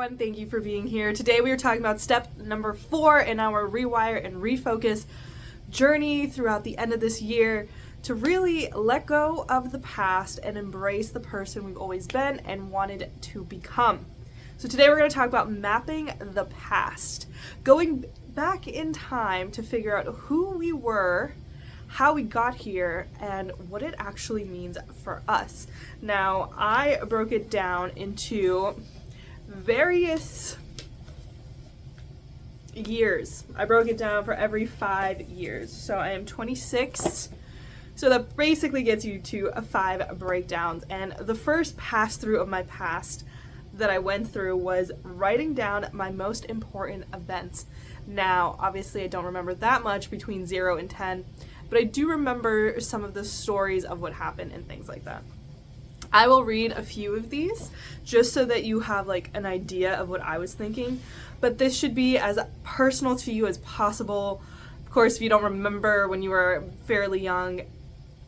everyone. Thank you for being here. Today we are talking about step number 4 in our Rewire and Refocus journey throughout the end of this year to really let go of the past and embrace the person we've always been and wanted to become. So today we're going to talk about mapping the past, going back in time to figure out who we were, how we got here, and what it actually means for us. Now, I broke it down into various years. I broke it down for every 5 years. So I am 26. So that basically gets you to 5 breakdowns. And the first pass through of my past that I went through was writing down my most important events. Now, obviously I don't remember that much between 0 and 10, but I do remember some of the stories of what happened and things like that. I will read a few of these just so that you have like an idea of what I was thinking, but this should be as personal to you as possible. Of course, if you don't remember when you were fairly young,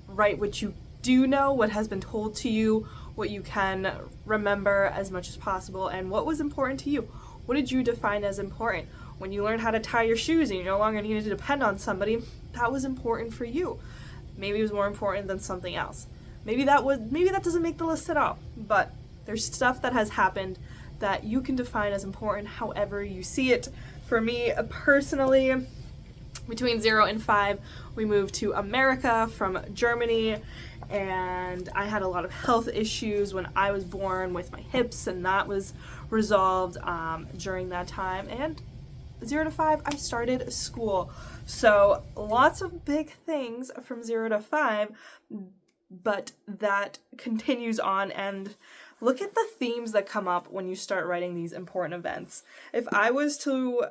write what you do know, what has been told to you, what you can remember as much as possible, and what was important to you. What did you define as important? When you learned how to tie your shoes and you no longer needed to depend on somebody, that was important for you. Maybe it was more important than something else. Maybe that doesn't make the list at all, but there's stuff that has happened that you can define as important however you see it. For me, personally, between 0 and 5, we moved to America from Germany, and I had a lot of health issues when I was born with my hips, and that was resolved during that time. And 0 to 5, I started school. So lots of big things from 0 to 5, but that continues on, and look at the themes that come up when you start writing these important events. If I was to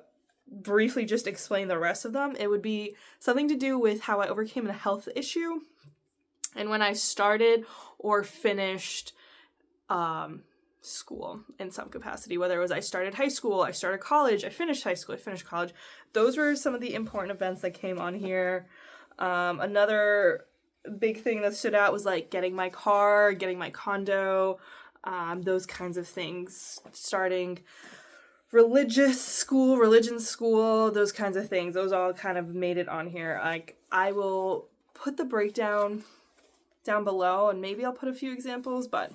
briefly just explain the rest of them, it would be something to do with how I overcame a health issue and when I started or finished school in some capacity, whether it was I started high school, I started college, I finished high school, I finished college. Those were some of the important events that came on here. Another big thing that stood out was like getting my car, getting my condo, those kinds of things, starting religion school, those kinds of things. Those all kind of made it on here. Like, I will put the breakdown down below, and maybe I'll put a few examples, but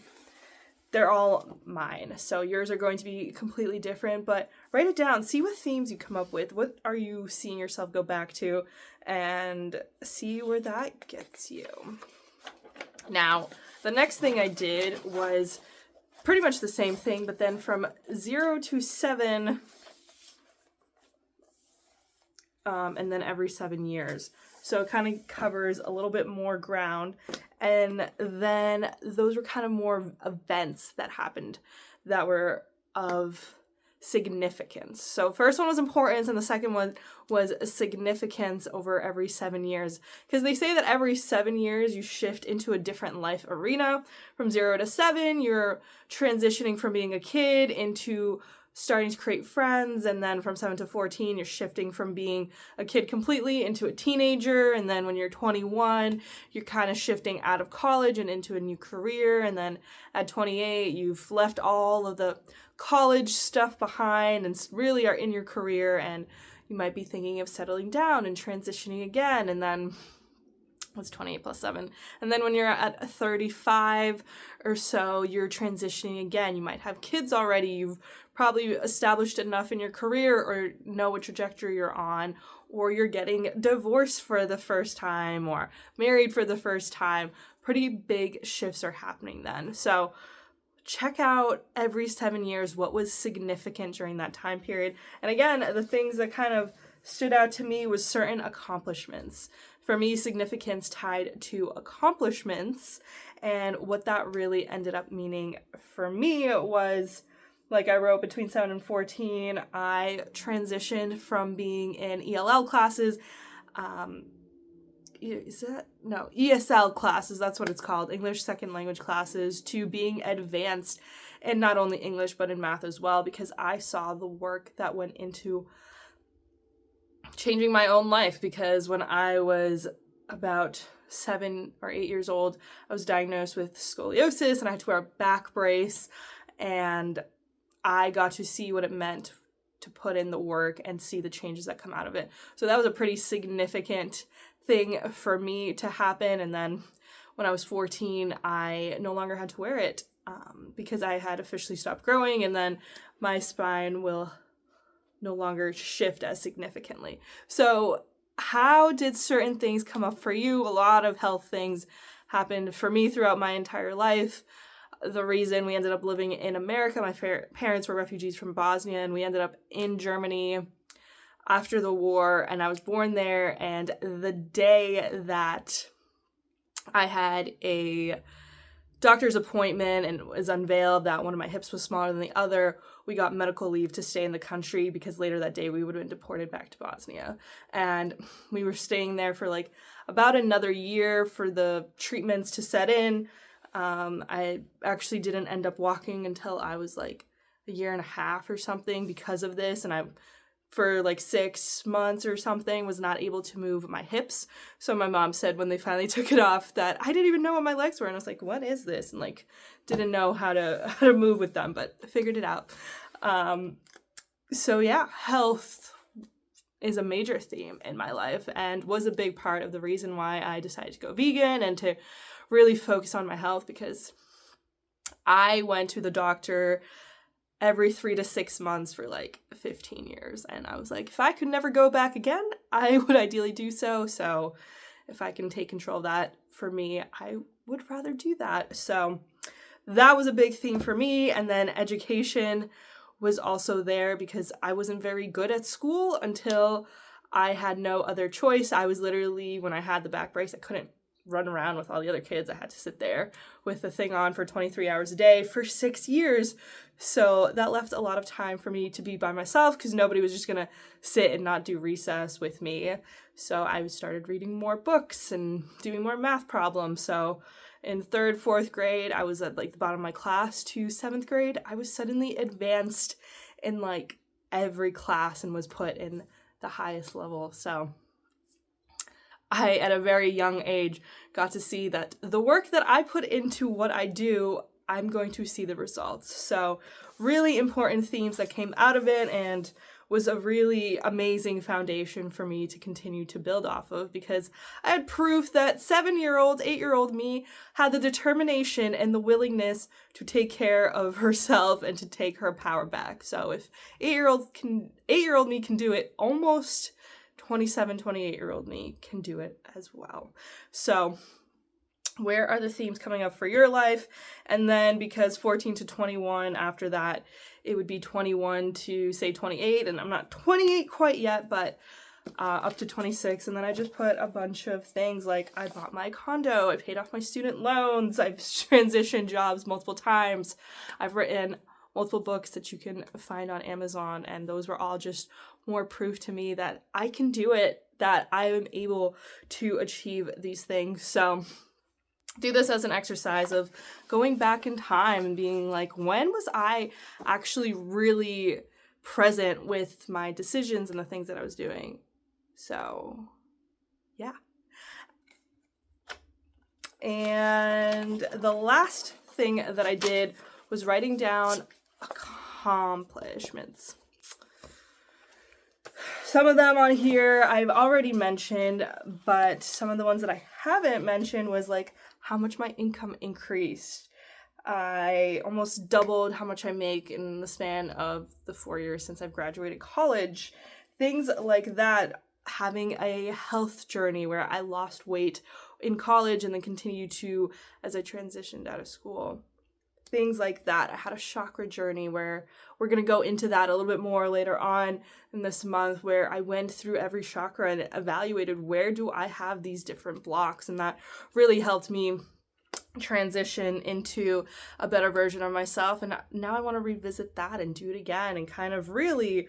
they're all mine. So yours are going to be completely different, but write it down. See what themes you come up with. What are you seeing yourself go back to? And see where that gets you. Now, the next thing I did was pretty much the same thing, but then from 0 to 7, and then every 7 years. So it kind of covers a little bit more ground. And then those were kind of more events that happened that were of significance. So first one was importance, and the second one was significance over every 7 years. Because they say that every 7 years you shift into a different life arena. From 0 to 7, you're transitioning from being a kid into starting to create friends, and then from 7 to 14, you're shifting from being a kid completely into a teenager, and then when you're 21, you're kind of shifting out of college and into a new career, and then at 28, you've left all of the college stuff behind and really are in your career, and you might be thinking of settling down and transitioning again, and then what's 28 plus 7? And then when you're at 35 or so, you're transitioning again. You might have kids already. You've probably established enough in your career or know what trajectory you're on, or you're getting divorced for the first time or married for the first time. Pretty big shifts are happening then. So check out every 7 years what was significant during that time period. And again, the things that kind of stood out to me was certain accomplishments. For me, significance tied to accomplishments, and what that really ended up meaning for me was, like I wrote, between 7 and 14, I transitioned from being in ELL classes, ESL classes, that's what it's called, English Second Language classes, to being advanced in not only English but in math as well, because I saw the work that went into changing my own life. Because when I was about 7 or 8 years old, I was diagnosed with scoliosis and I had to wear a back brace, and I got to see what it meant to put in the work and see the changes that come out of it. So that was a pretty significant thing for me to happen. And then when I was 14, I no longer had to wear it because I had officially stopped growing, and then my spine will no longer shift as significantly. So how did certain things come up for you? A lot of health things happened for me throughout my entire life. The reason we ended up living in America, my parents were refugees from Bosnia, and we ended up in Germany after the war, and I was born there. And the day that I had a doctor's appointment and it was unveiled that one of my hips was smaller than the other, we got medical leave to stay in the country because later that day we would have been deported back to Bosnia. And we were staying there for like about another year for the treatments to set in. I actually didn't end up walking until I was like a year and a half or something because of this, and I for like 6 months or something was not able to move my hips. So my mom said when they finally took it off that I didn't even know what my legs were, and I was like, what is this? And like didn't know how to move with them, but I figured it out. So yeah, health is a major theme in my life and was a big part of the reason why I decided to go vegan and to really focus on my health, because I went to the doctor every 3 to 6 months for like 15 years. And I was like, if I could never go back again, I would ideally do so. So if I can take control of that for me, I would rather do that. So that was a big thing for me. And then education was also there because I wasn't very good at school until I had no other choice. I was literally, when I had the back brace, I couldn't run around with all the other kids. I had to sit there with the thing on for 23 hours a day for 6 years. So that left a lot of time for me to be by myself because nobody was just going to sit and not do recess with me. So I started reading more books and doing more math problems. So in 3rd, 4th grade, I was at like the bottom of my class. To 7th grade, I was suddenly advanced in like every class and was put in the highest level. So I, at a very young age, got to see that the work that I put into what I do, I'm going to see the results. So really important themes that came out of it, and was a really amazing foundation for me to continue to build off of, because I had proof that 7-year-old, 8-year-old me had the determination and the willingness to take care of herself and to take her power back. So if 8-year-old me can do it, almost 27, 28-year-old me can do it as well. So where are the themes coming up for your life? And then because 14 to 21, after that, it would be 21 to say 28, and I'm not 28 quite yet, but up to 26. And then I just put a bunch of things like I bought my condo, I paid off my student loans, I've transitioned jobs multiple times, I've written multiple books that you can find on Amazon, and those were all just more proof to me that I can do it, that I am able to achieve these things. So do this as an exercise of going back in time and being like, when was I actually really present with my decisions and the things that I was doing? So yeah. And the last thing that I did was writing down accomplishments. Some of them on here I've already mentioned, but some of the ones that I haven't mentioned was like how much my income increased. I almost doubled how much I make in the span of the 4 years since I've graduated college. Things like that. Having a health journey where I lost weight in college and then continued to as I transitioned out of school. Things like that. I had a chakra journey where we're going to go into that a little bit more later on in this month, where I went through every chakra and evaluated where do I have these different blocks, and that really helped me transition into a better version of myself. And now I want to revisit that and do it again and kind of really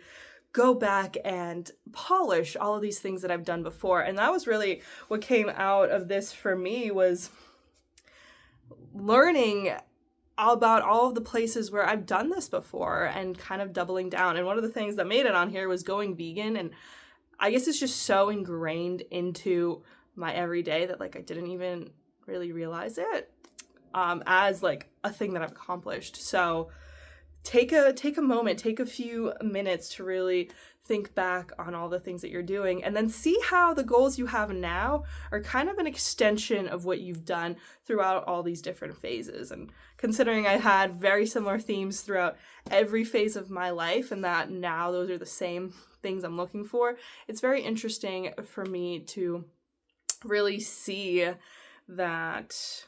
go back and polish all of these things that I've done before. And that was really what came out of this for me, was learning about all of the places where I've done this before and kind of doubling down. And one of the things that made it on here was going vegan. And I guess it's just so ingrained into my everyday that like I didn't even really realize it as like a thing that I've accomplished. So take a moment, take a few minutes to really think back on all the things that you're doing, and then see how the goals you have now are kind of an extension of what you've done throughout all these different phases. And considering I had very similar themes throughout every phase of my life, and that now those are the same things I'm looking for, it's very interesting for me to really see that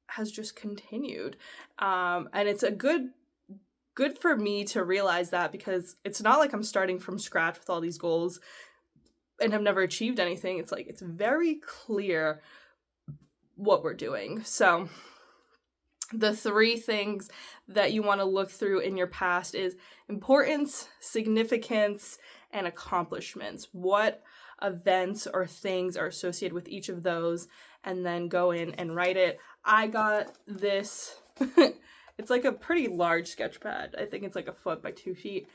has just continued. And it's a good for me to realize that, because it's not like I'm starting from scratch with all these goals and have never achieved anything. It's like, it's very clear what we're doing. So the 3 things that you want to look through in your past is importance, significance, and accomplishments. What events or things are associated with each of those, and then go in and write it. I got this it's like a pretty large sketch pad. I think it's like 1 foot by 2 feet.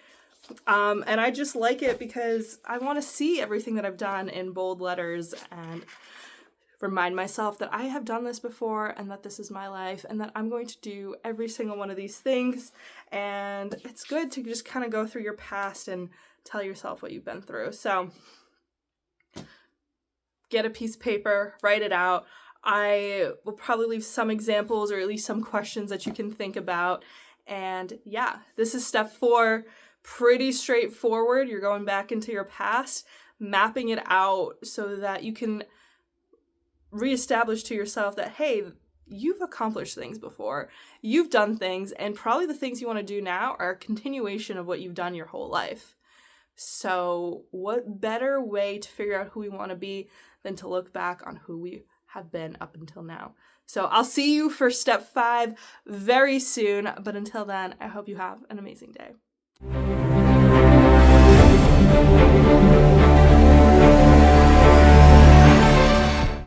And I just like it because I want to see everything that I've done in bold letters and remind myself that I have done this before, and that this is my life, and that I'm going to do every single one of these things. And it's good to just kind of go through your past and tell yourself what you've been through. So get a piece of paper, write it out. I will probably leave some examples, or at least some questions that you can think about. And yeah, this is step 4. Pretty straightforward. You're going back into your past, mapping it out so that you can reestablish to yourself that, hey, you've accomplished things before. You've done things, and probably the things you want to do now are a continuation of what you've done your whole life. So what better way to figure out who we want to be than to look back on who we have been up until now. So I'll see you for step 5 very soon, but until then, I hope you have an amazing day.